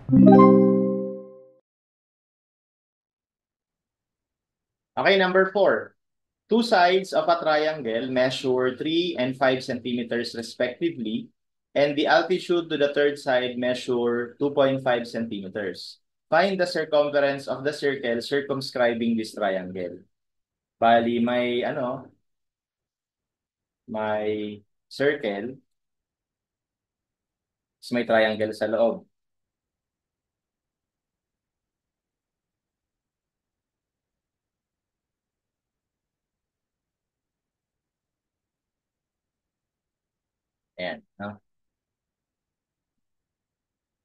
Okay, number 4. Two sides of a triangle measure 3 and 5 centimeters respectively, and the altitude to the third side measure 2.5 centimeters. Find the circumference of the circle circumscribing this triangle. Bali, may circle, tapos may triangle sa loob. Ayan, no?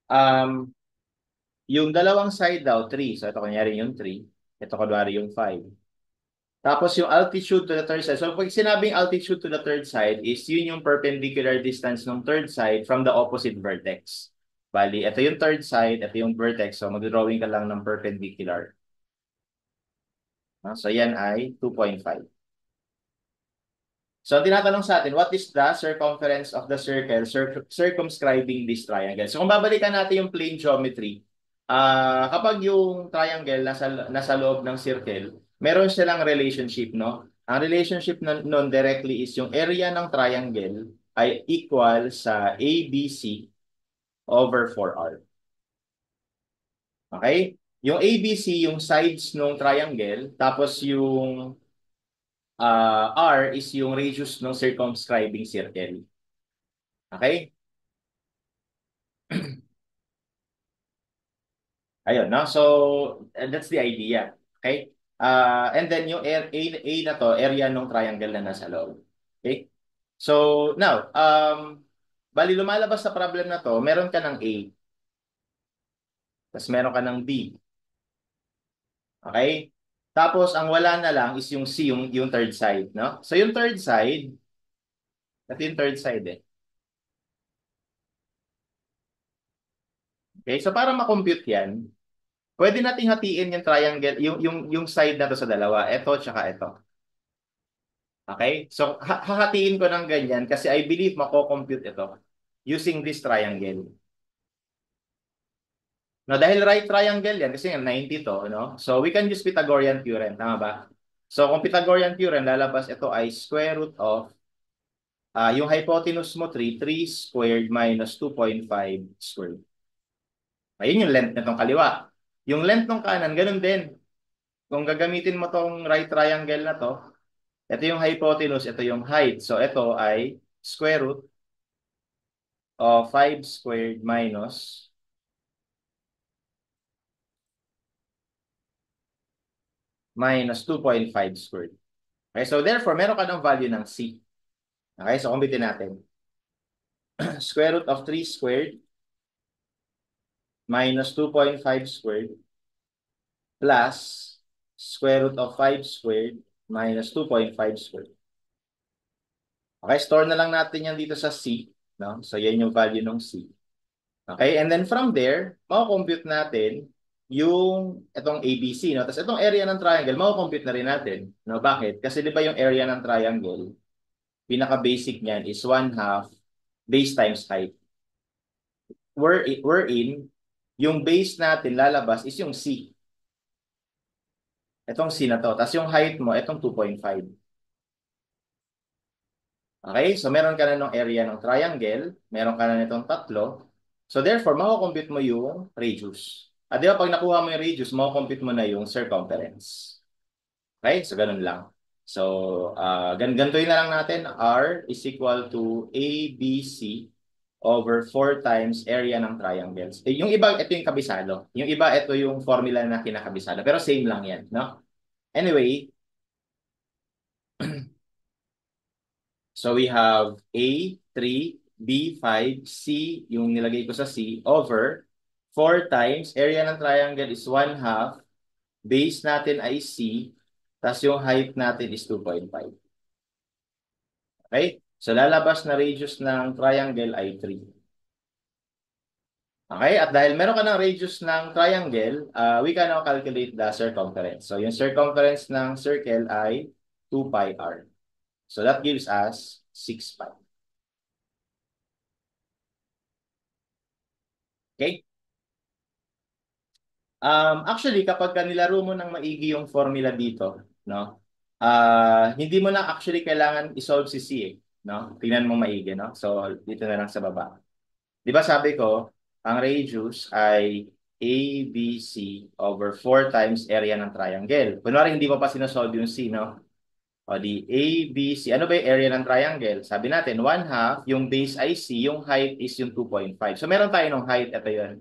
Um, yung dalawang side daw, 3. So, ito kunyari yung 3. Ito kunwari yung 5. Tapos yung altitude to the third side. So pag sinabing altitude to the third side is yun yung perpendicular distance ng third side from the opposite vertex. Bali, ito yung third side, ito yung vertex. So mag-drawing ka lang ng perpendicular. So yan ay 2.5. So tinatanong sa atin, what is the circumference of the circle circumscribing this triangle? So kung babalikan natin yung plane geometry, kapag yung triangle nasa loob ng circle, meron silang relationship, no? Ang relationship nun directly is yung area ng triangle ay equal sa ABC over 4R. Okay? Yung ABC, yung sides ng triangle, tapos yung R is yung radius ng circumscribing circle. Okay? Ayun, no? So, that's the idea. Okay? And then yung A na to, area ng triangle na nasa loob. Okay? So, now, bali lumalabas sa problem na to, meron ka ng A, tapos meron ka ng B. Okay? Tapos, ang wala na lang is yung C, yung third side, no? So, yung third side, ito yung third side eh. Okay? So, para ma-compute yan, pwede nating hatiin yung triangle, yung side na to sa dalawa. Ito, tsaka ito. Okay? So, hahatiin ko ng ganyan kasi I believe mako-compute ito using this triangle. No, dahil right triangle yan, kasi nga 90 to, no? So, we can use Pythagorean theorem. Tama ba? So, kung Pythagorean theorem, lalabas ito ay square root of, yung hypotenuse mo 3 squared minus 2.5 squared. Ayun yung length nitong kaliwa. Yung length ng kanan, ganun din. Kung gagamitin mo tong right triangle na to, ito yung hypotenuse, ito yung height. So, ito ay square root of 5 squared minus 2.5 squared. Okay, so therefore, meron ka ng value ng C. Okay, so kumpitin natin. Square root of 3 squared minus 2.5 squared plus square root of 5 squared minus 2.5 squared. Okay, store na lang natin yan dito sa C. No? So, yan yung value ng C. Okay, and then from there, mako-compute natin yung itong ABC, no? Tapos itong area ng triangle, mako-compute na rin natin. No? Bakit? Kasi di ba yung area ng triangle, pinaka-basic niyan is 1/2 base times height. Wherein, yung base natin lalabas is yung C. Itong C na to. Tapos yung height mo, itong 2.5. Okay? So meron ka na ng area ng triangle, meron ka na nitong tatlo. So therefore, mako-compute mo yung radius. At di ba pag nakuha mo yung radius, mako-compute mo na yung circumference. Okay? So ganun lang. So, ganito na lang natin. R is equal to ABC over 4 times area ng triangles. Yung iba, ito yung kabisado. Yung iba, ito yung formula na kinakabisado. Pero same lang yan, no? Anyway, so we have A, 3, B, 5, C, yung nilagay ko sa C, over 4 times, area ng triangle is 1/2, base natin ay C, tas yung height natin is 2.5. Okay? So lalabas na radius ng triangle ay 3. Okay? At dahil meron ka ng radius ng triangle, we can now calculate the circumference. So yung circumference ng circle ay 2 pi r. So that gives us 6 pi. Okay? Actually, kapag ka nilaro mo ng maigi yung formula dito, no? Hindi mo na actually kailangan i-solve si C eh, no? Tingnan mo maigi, no? So, dito na lang sa baba. Di ba sabi ko, ang radius ay ABC over 4 times area ng triangle. Kunwari, hindi mo pa sinasolve yung C, no? O di ABC. Ano ba yung area ng triangle? Sabi natin, 1/2, yung base ay C, yung height is yung 2.5. So, meron tayo ng height. Ito yun.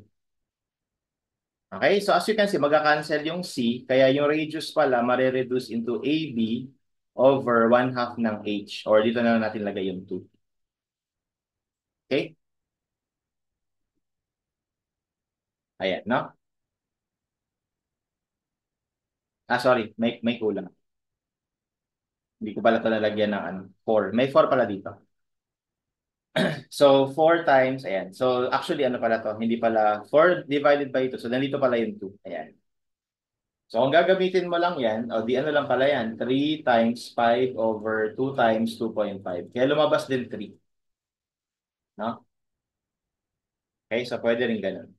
Okay, so as you can see, magka-cancel yung C, kaya yung radius pala mare-reduce into AB over 1/2 ng H. Or dito na lang natin lagay yung 2. Okay? Ayan, no? Sorry, may kulang. Hindi ko pala ito nalagyan ng 4. May 4 pala dito. So, 4 times, ayan. So, actually, ano pala to? Hindi pala 4 divided by 2. So, nandito pala yung 2. Ayan. So, kung gagamitin mo lang yan, o di ano lang pala yan, 3 times 5 over 2 times 2.5. Kaya lumabas din 3. No? Okay, so pwede rin ganun.